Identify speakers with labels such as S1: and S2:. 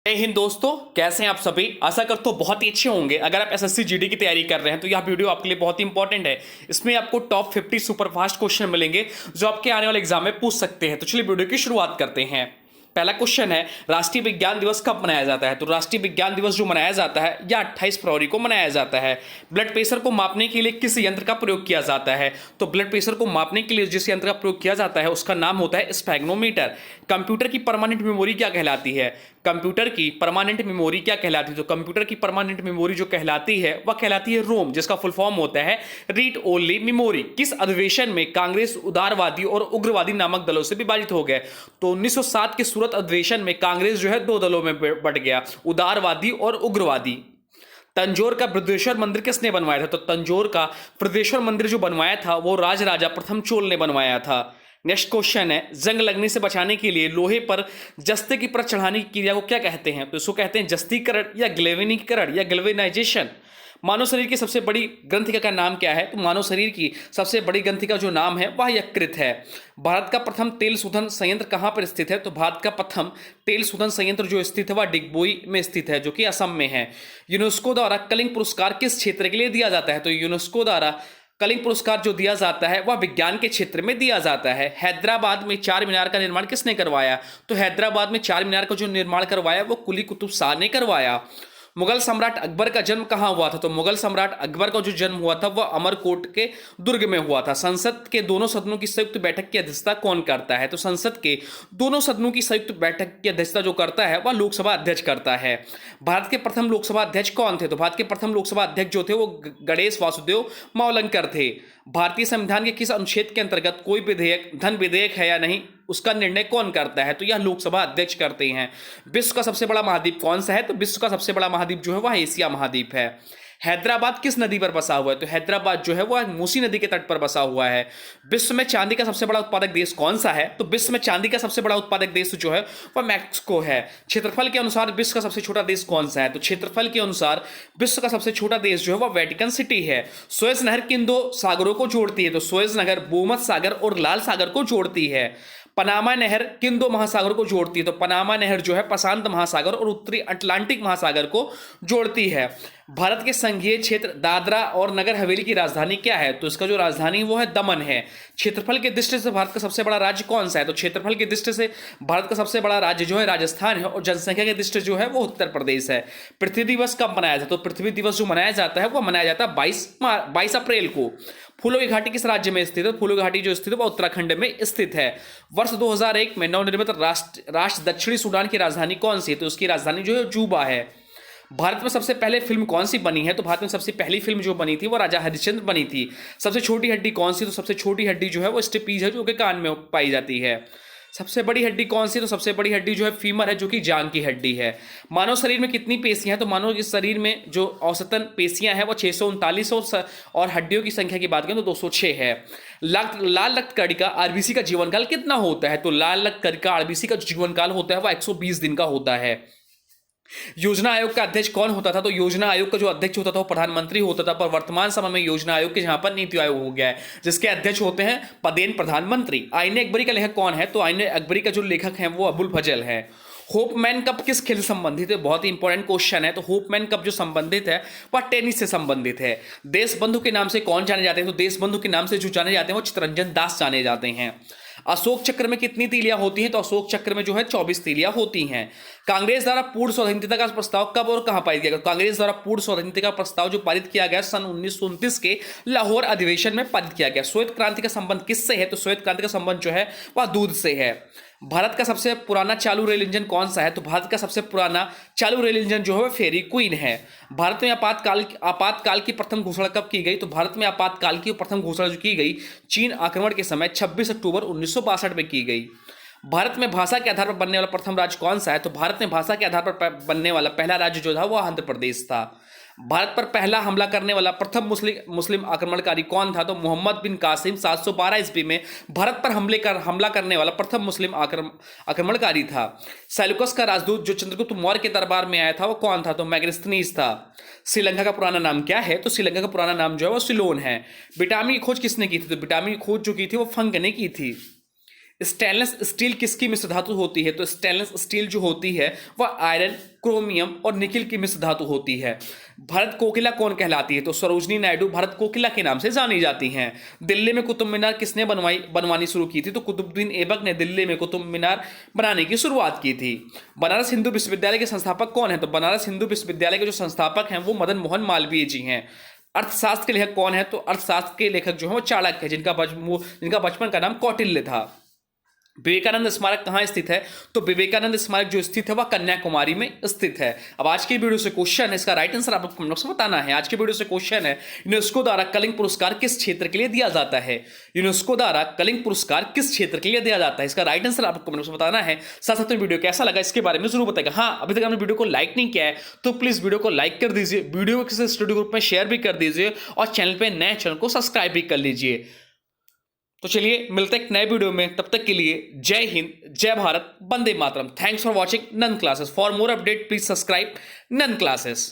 S1: जय हिंद दोस्तों, कैसे हैं आप सभी। आशा करता हूं बहुत ही अच्छे होंगे। अगर आप एसएससी जीडी की तैयारी कर रहे हैं तो यह वीडियो आपके लिए बहुत ही इंपॉर्टेंट है। इसमें आपको टॉप 50 सुपरफास्ट क्वेश्चन मिलेंगे जो आपके आने वाले एग्जाम में पूछ सकते हैं। तो चलिए वीडियो की शुरुआत करते हैं। पहला क्वेश्चन है, राष्ट्रीय विज्ञान दिवस कब मनाया जाता है। तो राष्ट्रीय विज्ञान दिवस जो मनाया जाता है यह 28 फरवरी को मनाया जाता है। ब्लड प्रेशर को मापने के लिए किस यंत्र का प्रयोग किया जाता है। तो ब्लड प्रेशर को मापने के लिए जिस यंत्र का प्रयोग किया जाता है उसका नाम होता है स्फेग्नोमीटर। कंप्यूटर की परमानेंट मेमोरी क्या कहलाती है। कंप्यूटर की परमानेंट मेमोरी क्या कहलाती है। तो कंप्यूटर की परमानेंट मेमोरी जो कहलाती है वह कहलाती है रोम, जिसका फुल फॉर्म होता है रीड ओनली मेमोरी। किस अधिवेशन में कांग्रेस उदारवादी और उग्रवादी नामक दलों से विभाजित हो गए। तो 1907 के सूरत अधिवेशन में कांग्रेस जो है दो दलों में बंट गया, उदारवादी और उग्रवादी। तंजौर का बृहदेश्वर मंदिर किसने बनवाया था। तो तंजौर का बृहदेश्वर मंदिर जो बनवाया था वो राजराजा प्रथम चोल ने बनवाया था। नेक्स्ट क्वेश्चन है, जंग लगने से बचाने के लिए लोहे पर जस्ते की परत चढ़ाने की क्रिया को क्या कहते हैं। तो इसको कहते हैं जस्तीकरण या ग्लेवेनीकरण या ग्लेवेनाइजेशन। मानव शरीर की सबसे बड़ी ग्रंथिका का नाम क्या है। तो मानव शरीर की सबसे बड़ी ग्रंथिका जो नाम है वह यकृत है। भारत का प्रथम तेल शोधन संयंत्र कहाँ पर स्थित है। तो भारत का प्रथम तेल शोधन संयंत्र जो स्थित है वह डिगबोई में स्थित है जो कि असम में है। यूनेस्को द्वारा कलिंग पुरस्कार किस क्षेत्र के लिए दिया जाता है। तो यूनेस्को द्वारा कलिंग पुरस्कार जो दिया जाता है वह विज्ञान के क्षेत्र में दिया जाता है। हैदराबाद में चार मीनार का निर्माण किसने करवाया। तो हैदराबाद में चार मीनार का जो निर्माण करवाया वो कुली कुतुब शाह ने करवाया। मुगल सम्राट अकबर का जन्म कहाँ हुआ था। तो मुगल सम्राट अकबर का जो जन्म हुआ था वह अमरकोट के दुर्ग में हुआ था। संसद के दोनों सदनों की संयुक्त बैठक की अध्यक्षता कौन करता है। तो संसद के दोनों सदनों की संयुक्त बैठक की अध्यक्षता जो करता है वह लोकसभा अध्यक्ष करता है। भारत के प्रथम लोकसभा अध्यक्ष कौन थे। तो भारत के प्रथम लोकसभा अध्यक्ष जो थे वो गणेश वासुदेव मावलंकर थे। भारतीय संविधान के किस अनुच्छेद के अंतर्गत कोई विधेयक धन विधेयक है या नहीं उसका निर्णय कौन करता है। तो यह लोकसभा अध्यक्ष करते हैं। विश्व का सबसे बड़ा महाद्वीप कौन सा है। तो विश्व का सबसे बड़ा महाद्वीप जो है वह एशिया महाद्वीप है। हैदराबाद किस नदी पर बसा हुआ है। तो हैदराबाद जो है वह मूसी नदी के तट पर बसा हुआ है। विश्व में चांदी का सबसे बड़ा उत्पादक देश कौन सा है। तो विश्व में चांदी का सबसे बड़ा उत्पादक देश जो है वह मैक्सिको है। क्षेत्रफल के अनुसार विश्व का सबसे छोटा देश कौन सा है। तो क्षेत्रफल के अनुसार विश्व का सबसे छोटा देश जो है वह वेटिकन सिटी है। सुएज नहर किन दो सागरों को जोड़ती है। तो सुएज नहर भूमध्य सागर और लाल सागर को जोड़ती है। पनामा नहर किन दो महासागर को जोड़ती है। तो पनामा नहर जो है प्रशांत महासागर और उत्तरी अटलांटिक महासागर को जोड़ती है। भारत के संघीय क्षेत्र दादरा और नगर हवेली की राजधानी क्या है। तो इसका जो राजधानी वो है दमन है। क्षेत्रफल की दृष्टि से भारत का सबसे बड़ा राज्य कौन सा है। तो क्षेत्रफल की दृष्टि से भारत का सबसे बड़ा राज्य जो है राजस्थान है और जनसंख्या की दृष्टि जो है वो उत्तर प्रदेश है। पृथ्वी दिवस कब मनाया जाता है। तो पृथ्वी दिवस जो मनाया जाता है वो मनाया जाता है 22 अप्रैल को। फूलों की घाटी किस राज्य में स्थित है। फूलों की घाटी जो स्थित है वह उत्तराखंड में स्थित है। वर्ष 2001 में नवनिर्मित राष्ट्र दक्षिणी सूडान की राजधानी कौन सी है। तो उसकी राजधानी जो है जूबा है। भारत में सबसे पहले फिल्म कौन सी बनी है। तो भारत में सबसे पहली फिल्म जो बनी थी वो राजा हरिश्चंद्र बनी थी। सबसे छोटी हड्डी कौन सी। तो सबसे छोटी हड्डी जो है वो स्टेपीज है जो कि कान में पाई जाती है। सबसे बड़ी हड्डी कौन सी। तो सबसे बड़ी हड्डी जो है फीमर है जो कि जांग की हड्डी है। मानव शरीर में कितनी पेशियां हैं। तो मानव के शरीर में जो औसतन पेशियां हैं वो 639 और हड्डियों की संख्या की बात करें तो 206 है। लाल रक्त कणिका आरबीसी का जीवनकाल कितना होता है। तो लाल रक्त कणिका आरबीसी का जीवनकाल होता है वह 120 दिन का होता है। योजना आयोग का अध्यक्ष कौन होता था। तो योजना आयोग का जो अध्यक्ष होता था वो प्रधानमंत्री होता था, पर वर्तमान समय में योजना आयोग के जहां पर नीति आयोग हो गया है जिसके अध्यक्ष होते हैं पदेन प्रधानमंत्री। आईने अकबरी का लेखक कौन है। तो आईने अकबरी का जो लेखक है वो अबुल फजल है। होपमैन कप किस खेल से संबंधित है। बहुत ही इंपॉर्टेंट क्वेश्चन है। तो होपमैन कप जो संबंधित है वह टेनिस से संबंधित है। देश बंधु के नाम से कौन जाने जाते हैं। तो देश बंधु के नाम से जो जाने जाते हैं वो चित्तरंजन दास जाने जाते हैं। अशोक चक्र में कितनी तीलियां होती हैं। तो अशोक चक्र में जो है 24 तीलियां होती हैं। कांग्रेस द्वारा पूर्ण स्वाधीनता का प्रस्ताव कब और कहां पारित किया गया। कांग्रेस द्वारा पूर्ण स्वाधीनता का प्रस्ताव जो पारित किया गया सन 1929 के लाहौर अधिवेशन में पारित किया गया। श्वेत क्रांति का संबंध किससे है। तो श्वेत क्रांति का संबंध जो है वह दूध से है। भारत का सबसे पुराना चालू रेल इंजन कौन सा है। तो भारत का सबसे पुराना चालू रेल इंजन जो है फेरी क्वीन है। भारत में आपातकाल की प्रथम घोषणा कब की गई। तो भारत में आपातकाल की प्रथम घोषणा जो की गई चीन आक्रमण के समय 26 अक्टूबर 1962 में की गई। भारत में भाषा के आधार पर बनने वाला प्रथम राज्य कौन सा है। तो भारत में भाषा के आधार पर बनने वाला पहला राज्य जो था वह आंध्र प्रदेश था। भारत पर पहला हमला करने वाला प्रथम मुस्लिम आक्रमणकारी कौन था। तो मोहम्मद बिन कासिम 712 ईस्वी में भारत पर हमला करने वाला प्रथम मुस्लिम आक्रमणकारी था। सेल्यूकस का राजदूत जो चंद्रगुप्त मौर्य के दरबार में आया था वो कौन था। तो मैग्नेस्थनीज था। श्रीलंका का पुराना नाम क्या है। तो श्रीलंका का पुराना नाम जो है वो सिलोन है। विटामिन की खोज किसने की थी। तो विटामिन की खोज जो की थी वो फंग ने की थी। स्टेनलेस स्टील किसकी मिश्र धातु होती है? तो स्टेनलेस स्टील जो होती है वह आयरन, क्रोमियम और निकिल की मिश्र धातु होती है। भारत कोकिला कौन कहलाती है? तो सरोजनी नायडू भारत कोकिला के नाम से जानी जाती हैं। दिल्ली में कुतुब मीनार किसने बनवानी शुरू की थी? तो कुतुबुद्दीन ऐबक ने दिल्ली में कुतुब मीनार बनाने की शुरुआत की थी। बनारस हिंदू विश्वविद्यालय के संस्थापक कौन है? तो बनारस हिंदू विश्वविद्यालय के जो संस्थापक हैं वो मदन मोहन मालवीय जी हैं। अर्थशास्त्र के लेखक कौन है? तो अर्थशास्त्र के लेखक जो है वो चाणक्य है, जिनका बचपन का नाम कौटिल्य था। विवेकानंद स्मारक कहाँ स्थित है? तो विवेकानंद स्मारक जो स्थित है वह कन्याकुमारी में स्थित है। अब आज की वीडियो से क्वेश्चन है, इसका राइट आंसर आपको कमेंट बॉक्स में बताना है। आज की वीडियो से क्वेश्चन है, यूनेस्को द्वारा कलिंग पुरस्कार किस क्षेत्र के लिए दिया जाता है? यूनेस्को द्वारा कलिंग पुरस्कार किस क्षेत्र के लिए दिया जाता है? इसका राइट आंसर आपको कमेंट बॉक्स में बताना है। साथ साथ में वीडियो कैसा लगा इसके बारे में जरूर बताएगा। हाँ, अभी तक आपने वीडियो को लाइक नहीं किया है तो प्लीज वीडियो को लाइक कर दीजिए, वीडियो को किसी स्टडी ग्रुप में शेयर भी कर दीजिए और चैनल पे नए चैनल को सब्सक्राइब भी कर लीजिए। तो चलिए मिलते हैं एक नए वीडियो में, तब तक के लिए जय हिंद, जय भारत, वंदे मातरम। Thanks for watching nun classes. For more update please subscribe nun classes.